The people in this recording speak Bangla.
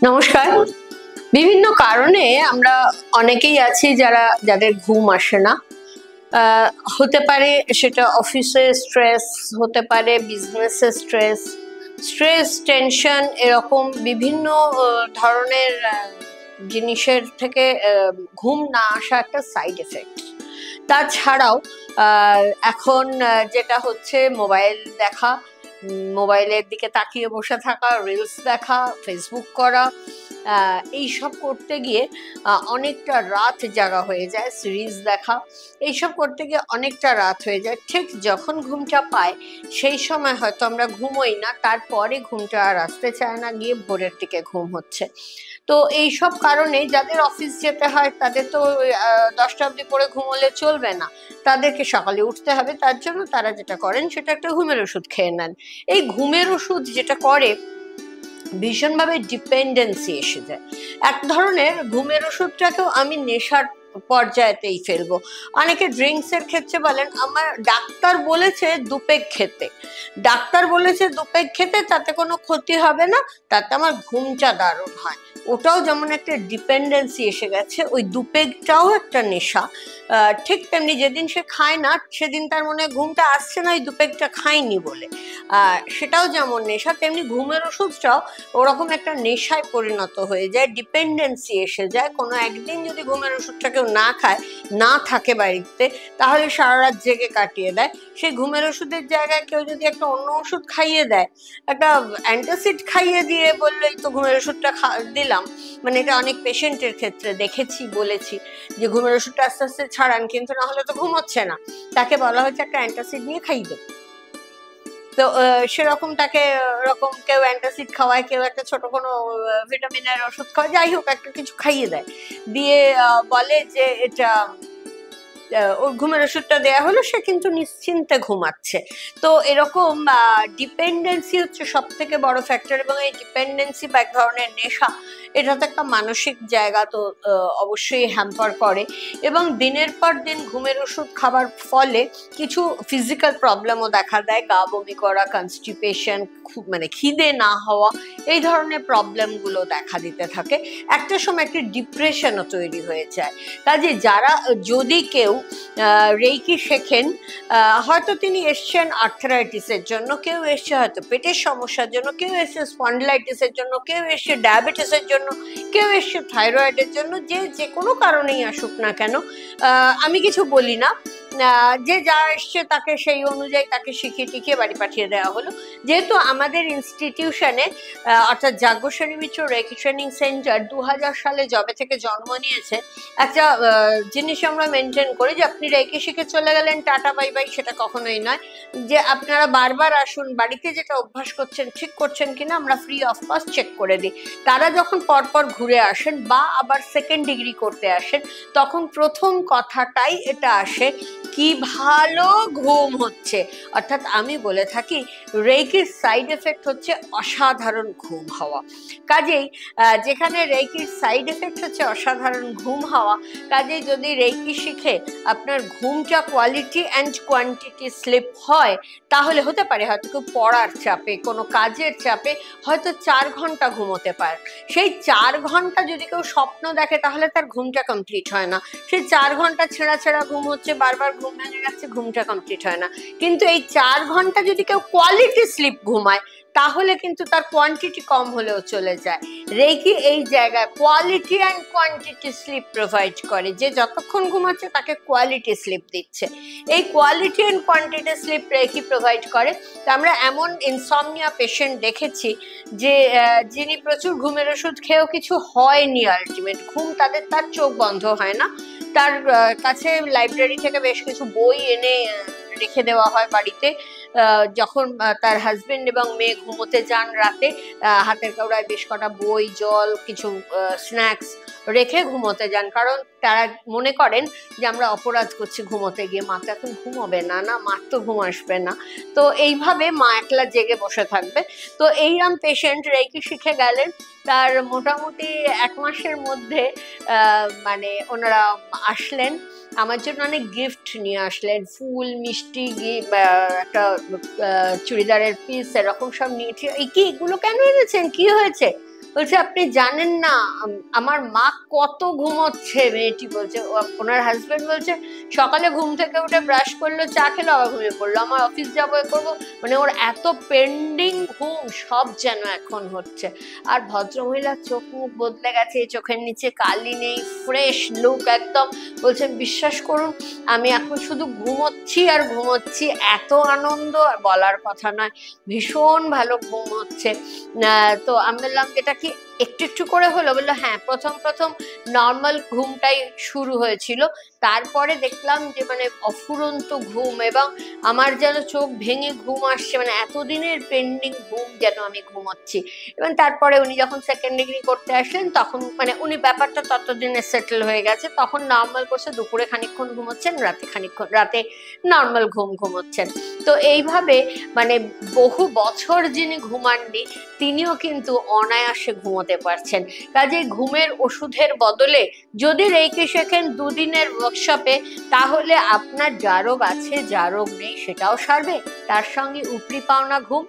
নমস্কার। বিভিন্ন কারণে আমরা অনেকেই আছি যাদের ঘুম আসে না। আহ, হতে পারে সেটা অফিসে স্ট্রেস, হতে পারে বিজনেসে স্ট্রেস, টেনশন, এরকম বিভিন্ন ধরনের জিনিসের থেকে ঘুম না আসা একটা সাইড এফেক্ট। তাছাড়াও এখন যেটা হচ্ছে মোবাইল দেখা, মোবাইলের দিকে তাকিয়ে বসে থাকা, রিলস দেখা, ফেসবুক করা, এইসব করতে গিয়ে অনেকটা রাত জাগা হয়ে যায়। সিরিজ দেখা, এইসব করতে গিয়ে অনেকটা রাত হয়ে যায়। ঠিক যখন ঘুমটা পায় সেই সময় হয়তো আমরা ঘুমোই না, তারপরে ঘুমটা আর আসতে চায় না, গিয়ে ভোরের দিকে ঘুম হচ্ছে। তো এইসব কারণে যাদের অফিস যেতে হয় তাদের তো 10টা অবধি পরে ঘুমোলে চলবে না, তাদেরকে সকালে উঠতে হবে। তার জন্য তারা যেটা করেন সেটা একটা ঘুমের ওষুধ খেয়ে নেন। এই ঘুমের ওষুধ যেটা করে, ভীষণভাবে ডিপেন্ডেন্সি এসে যায়। এক ধরনের ঘুমের ওষুধটাকেও আমি নেশার পর্যায়েতেই ফেলবো। অনেকে ড্রিঙ্কস এর ক্ষেত্রে বলেন আমার ডাক্তার বলেছে দুপেগ খেতে, তাতে কোনো ক্ষতি হবে না, তাতে আমার ঘুমটা দারুণ হয়। ওটাও যেমন একটা ডিপেন্ডেন্সি এসে গেছে, ওই দুপেগটাও একটা নেশা। ঠিক তেমনি যেদিন সে খায় না সেদিন তার মনে ঘুমটা আসছে না ওই দুপেগটা খায়নি বলে। সেটাও যেমন নেশা, তেমনি ঘুমের ওষুধটাও ওরকম একটা নেশায় পরিণত হয়ে যায়, ডিপেন্ডেন্সি এসে যায়। কোনো একদিন যদি ঘুমের ওষুধটা কেউ না খায়, না থাকে বাড়িতে, তাহলে সারা রাত জেগে কাটিয়ে দেয়। সেই ঘুমের ওষুধের জায়গায় কেউ যদি একটা অন্য ওষুধ খাইয়ে দেয়, একটা অ্যান্টাসিড খাইয়ে দিয়ে বললেই তো ঘুমের ওষুধটা দিলাম, মানে এটা অনেক পেশেন্টের ক্ষেত্রে দেখেছি, বলেছি যে ঘুমের ওষুধটা আস্তে আস্তে ছাড়ান, কিন্তু না হলে তো ঘুমোচ্ছে না, তাকে বলা হয়েছে একটা অ্যান্টাসিড নিয়ে খাইয়ে দেবে। তো সেরকম তাকে ওরকম কেউ অ্যান্টাসিড খাওয়ায়, কেউ একটা ছোট কোনো ভিটামিনের ওষুধ খাওয়ায়, যাই হোক একটা কিছু খাইয়ে দেয়, দিয়ে বলে যে এটা ওর ঘুমের ওষুধটা দেয়া হলো, সে কিন্তু নিশ্চিন্তে ঘুমাচ্ছে। তো এরকম ডিপেন্ডেন্সি হচ্ছে সব থেকে বড় ফ্যাক্টর, এবং এই ডিপেন্ডেন্সি বা এক ধরনের নেশা, এটা তো একটা মানসিক জায়গা, তো অবশ্যই হ্যাম্পার করে। এবং দিনের পর দিন ঘুমের ওষুধ খাবার ফলে কিছু ফিজিক্যাল প্রবলেমও দেখা দেয়, গা বমি করা, কনস্টিপেশন, মানে খিদে না হওয়া, এই ধরনের প্রবলেম গুলো দেখা দিতে থাকে। একটা সময় একটি ডিপ্রেশনও তৈরি হয়ে যায়। কাজে যারা, যদি কেউ রেইকি শেখেন, হয়তো তিনি এসছেন আর্থারাইটিসের জন্য, কেউ এসছে হয়তো পেটের সমস্যার জন্য, কেউ এসছে স্পন্ডিলাইটিসের জন্য, কেউ এসছে ডায়াবেটিসের জন্য, কেউ এসছে থাইরয়েডের জন্য, যে কোনো কারণেই আসুক না কেন, আমি কিছু বলি না, যে যা এসছে তাকে সেই অনুযায়ী তাকে শিখিয়ে টিখিয়ে বাড়ি পাঠিয়ে দেওয়া হলো। যেহেতু আমাদের ইনস্টিটিউশনে অর্থাৎ যাজ্ঞসেনী মিত্র রেকি ট্রেনিং সেন্টার 2000 সালে যবে থেকে জন্ম নিয়েছে, একটা জিনিস আমরা মেনটেন করি যে আপনি রেকি শিখে চলে গেলেন টাটা বাই বাই, সেটা কখনোই নয়। যে আপনারা বারবার আসুন, বাড়িতে যেটা অভ্যাস করছেন ঠিক করছেন কিনা আমরা ফ্রি অফ কস্ট চেক করে দিই। তারা যখন পরপর ঘুরে আসেন বা আবার সেকেন্ড ডিগ্রি করতে আসেন, তখন প্রথম কথাটাই এটা আসে, কি ভালো ঘুম হচ্ছে। অর্থাৎ আমি বলে থাকি রেকির সাইড এফেক্ট হচ্ছে অসাধারণ ঘুম হওয়া। কাজেই যেখানে রেকির সাইড এফেক্ট হচ্ছে অসাধারণ ঘুম হওয়া, কাজেই যদি রেকি শিখে আপনার ঘুমটা কোয়ালিটি অ্যান্ড কোয়ান্টিটি স্লিপ হয়, তাহলে হতে পারে হয়তো কেউ পড়ার চাপে, কোনো কাজের চাপে হয়তো 4 ঘন্টা ঘুমোতে পারে। সেই 4 ঘন্টা যদি কেউ স্বপ্ন দেখে তাহলে তার ঘুমটা কমপ্লিট হয় না। সেই 4 ঘন্টা ছেঁড়া ছেঁড়া ঘুম হচ্ছে, বারবার ঘুম ভেঙে যাচ্ছে, ঘুমটা কমপ্লিট হয় না। কিন্তু এই 4 ঘন্টা যদি কেউ কোয়ালিটি স্লিপ ঘুমায়, তাহলে কিন্তু তার কোয়ান্টিটি কম হলেও চলে যায়। রেকি এই জায়গায় quality and quantity sleep provide করে, যে যতক্ষণ ঘুমাচ্ছে তাকে কোয়ালিটি স্লিপ দিচ্ছে। এই quality and quantity sleep reiki provide করে। তো আমরা এমন ইনসমনিয়া পেশেন্ট দেখেছি যে যিনি প্রচুর ঘুমের ওষুধ খেয়েও কিছু হয়নি, আলটিমেট ঘুম তার চোখ বন্ধ হয় না। তার কাছে লাইব্রেরি থেকে বেশ কিছু বই এনে রেখে দেওয়া হয় বাড়িতে। যখন তার হাজবেন্ড এবং মেয়ে ঘুমোতে যান রাতে, হাতের কাউরায় বেশ কটা বই, জল, কিছু স্ন্যাক্স রেখে ঘুমোতে যান, কারণ তারা মনে করেন যে আমরা অপরাধ করছি ঘুমোতে গিয়ে, মা তো এখন ঘুমোবে না, না মার তো ঘুম আসবে না, তো এইভাবে মা একলা জেগে বসে থাকবে। তো এইরকম পেশেন্ট রেকি শিখে গেলেন, তার মোটামুটি 1 মাসের মধ্যে মানে ওনারা আসলেন আমার জন্য, অনেক গিফট নিয়ে আসলেন, ফুল, মিষ্টি, একটা চুড়িদারের পিস, এরকম সব নিয়ে। এই কি, এগুলো কেন এনেছেন, কি হয়েছে? বলছে আপনি জানেন না আমার মা কত ঘুমোচ্ছে। মেয়েটি বলছে, ওনার হাজবেন্ড বলছে সকালে ঘুম থেকে উঠে ব্রাশ করলো, চা খেলো, আবার ঘুমিয়ে পড়লো, আমার অফিস যাবো, এ করবো, মানে ওর এত পেন্ডিং ঘুম সব যেন এখন হচ্ছে। আর ভদ্রমহিলার চোখ মুখ বদলে গেছে, চোখের নিচে কালি নেই, ফ্রেশ লুক একদম। বলছেন বিশ্বাস করুন আমি এখন শুধু ঘুমোচ্ছি আর ঘুমোচ্ছি, এত আনন্দ আর বলার কথা নয়, ভীষণ ভালো ঘুম হচ্ছে। তো আমি বললাম এটা কি একটু একটু করে হলো? বললো হ্যাঁ, প্রথম প্রথম নর্মাল ঘুমটাই শুরু হয়েছিল, তারপরে দেখলাম যে মানে অফুরন্ত ঘুম, এবং আমার যেন চোখ ভেঙে ঘুম আসছে, মানে এতদিনের পেন্ডিং ঘুম যেন আমি ঘুমোচ্ছি। এবং তারপরে উনি যখন সেকেন্ড ডিগ্রি করতে আসলেন তখন মানে উনি ব্যাপারটা ততদিনে সেটেল হয়ে গেছে, তখন নর্মাল করছে, দুপুরে খানিকক্ষণ ঘুমোচ্ছেন, রাতে খানিকক্ষণ, রাতে নর্মাল ঘুম ঘুমোচ্ছেন। তো এইভাবে মানে বহু বছর যিনি ঘুমাননি তিনিও কিন্তু অনায়াসে ঘুমোতে পারছেন। কাজে ঘুমের ওষুধের বদলে যদি রেইকি শেখেন দুদিনের ওয়ার্কশপে, তাহলে আপনার যা রোগ আছে যা রোগ নেই সেটাও সারবে, তার সঙ্গে উপরি পাওনা ঘুম